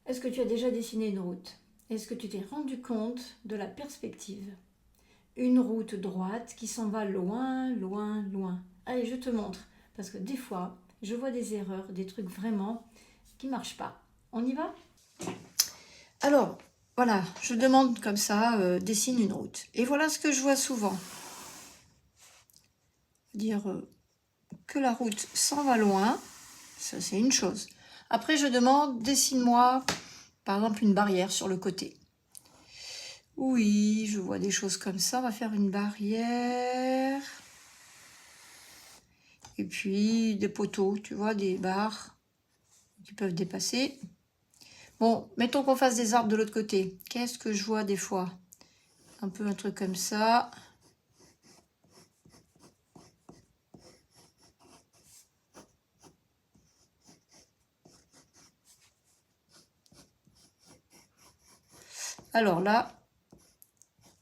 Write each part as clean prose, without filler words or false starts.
Est-ce que tu as déjà dessiné une route? Est-ce que tu t'es rendu compte de la perspective? Une route droite qui s'en va loin, loin, loin. Allez, je te montre, parce que des fois, je vois des erreurs, des trucs vraiment qui ne marchent pas. On y va? Alors, voilà, je demande comme ça, dessine une route. Et voilà ce que je vois souvent. Dire que la route s'en va loin, ça c'est une chose. Après, je demande, dessine-moi, par exemple, une barrière sur le côté. Oui, je vois des choses comme ça. On va faire une barrière. Et puis des poteaux, tu vois, des barres qui peuvent dépasser. Bon, mettons qu'on fasse des arbres de l'autre côté. Qu'est-ce que je vois des fois? Un peu un truc comme ça. Alors là,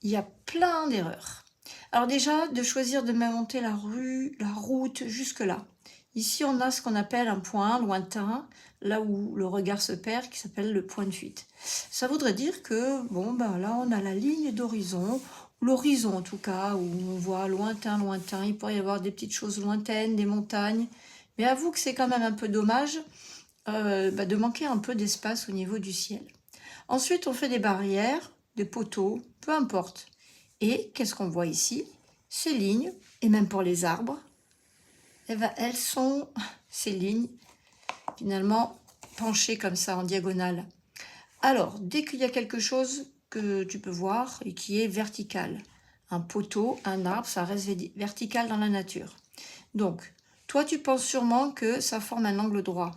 il y a plein d'erreurs. Alors déjà, de choisir de monter la route jusque là. Ici, on a ce qu'on appelle un point lointain, là où le regard se perd, qui s'appelle le point de fuite. Ça voudrait dire que, bon, ben là, on a la ligne d'horizon, l'horizon en tout cas, où on voit lointain, lointain. Il pourrait y avoir des petites choses lointaines, des montagnes. Mais avoue que c'est quand même un peu dommage de manquer un peu d'espace au niveau du ciel. Ensuite, on fait des barrières, des poteaux, peu importe. Et qu'est-ce qu'on voit ici? Ces lignes, et même pour les arbres, eh ben, elles sont, ces lignes, finalement, penchées comme ça en diagonale. Alors, dès qu'il y a quelque chose que tu peux voir et qui est vertical, un poteau, un arbre, ça reste vertical dans la nature. Donc, toi, tu penses sûrement que ça forme un angle droit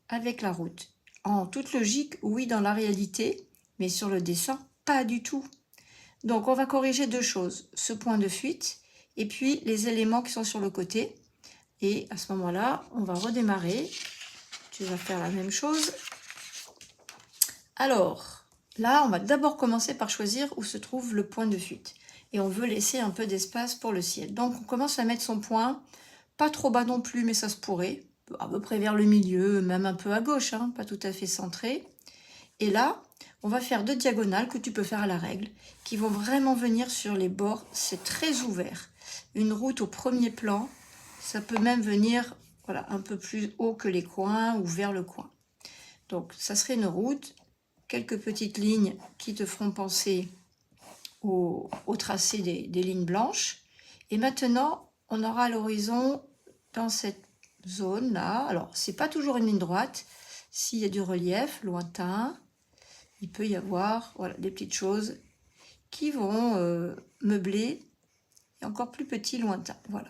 avec la route. En toute logique, oui, dans la réalité, mais sur le dessin, pas du tout. Donc, on va corriger deux choses, ce point de fuite et puis les éléments qui sont sur le côté. Et à ce moment-là, on va redémarrer. Tu vas faire la même chose. Alors, là, on va d'abord commencer par choisir où se trouve le point de fuite. Et on veut laisser un peu d'espace pour le ciel. Donc, on commence à mettre son point, pas trop bas non plus, mais ça se pourrait, à peu près vers le milieu, même un peu à gauche, hein, pas tout à fait centré. Et là, on va faire deux diagonales que tu peux faire à la règle, qui vont vraiment venir sur les bords. C'est très ouvert. Une route au premier plan, ça peut même venir voilà, un peu plus haut que les coins ou vers le coin. Donc, ça serait une route, quelques petites lignes qui te feront penser au tracé des lignes blanches. Et maintenant, on aura à l'horizon, dans cette zone-là, alors, c'est pas toujours une ligne droite, s'il y a du relief lointain, il peut y avoir voilà, des petites choses qui vont meubler et encore plus petit lointain. Voilà.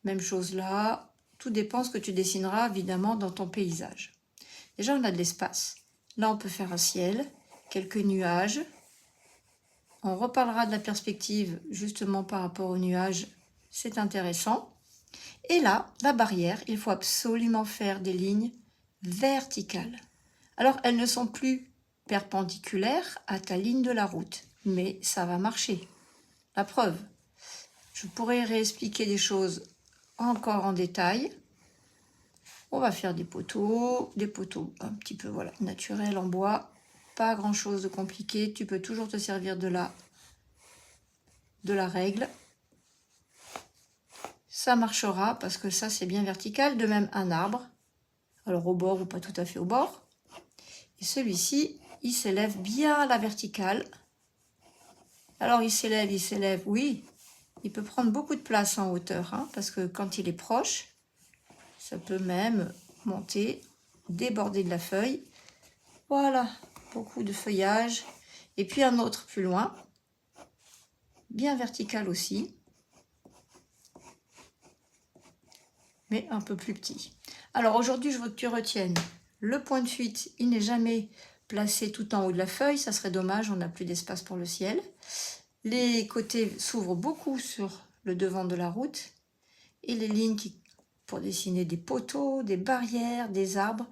Même chose là, tout dépend ce que tu dessineras évidemment dans ton paysage. Déjà, on a de l'espace. Là, on peut faire un ciel, quelques nuages. On reparlera de la perspective justement par rapport aux nuages. C'est intéressant. Et là, la barrière, il faut absolument faire des lignes verticales. Alors, elles ne sont plus perpendiculaires à ta ligne de la route, mais ça va marcher. La preuve, je pourrais réexpliquer des choses encore en détail. On va faire des poteaux un petit peu voilà, naturels en bois, pas grand chose de compliqué, tu peux toujours te servir de la règle. Ça marchera parce que ça c'est bien vertical, de même un arbre, alors au bord ou pas tout à fait au bord. Et celui-ci, il s'élève bien à la verticale. Alors il s'élève, oui, il peut prendre beaucoup de place en hauteur, hein, parce que quand il est proche, ça peut même monter, déborder de la feuille. Voilà, beaucoup de feuillage. Et puis un autre plus loin, bien vertical aussi, mais un peu plus petit. Alors aujourd'hui, je veux que tu retiennes, le point de fuite, il n'est jamais placé tout en haut de la feuille, ça serait dommage, on n'a plus d'espace pour le ciel. Les côtés s'ouvrent beaucoup sur le devant de la route, et les lignes pour dessiner des poteaux, des barrières, des arbres,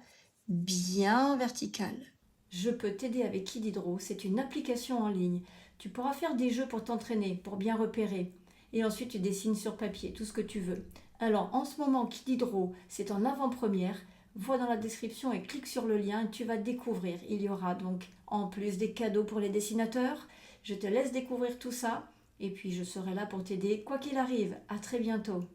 bien verticales. Je peux t'aider avec Kididro, c'est une application en ligne. Tu pourras faire des jeux pour t'entraîner, pour bien repérer. Et ensuite, tu dessines sur papier tout ce que tu veux. Alors, en ce moment, Kididro, c'est en avant-première. va dans la description et clique sur le lien et tu vas découvrir. Il y aura donc en plus des cadeaux pour les dessinateurs. Je te laisse découvrir tout ça et puis je serai là pour t'aider quoi qu'il arrive. À très bientôt.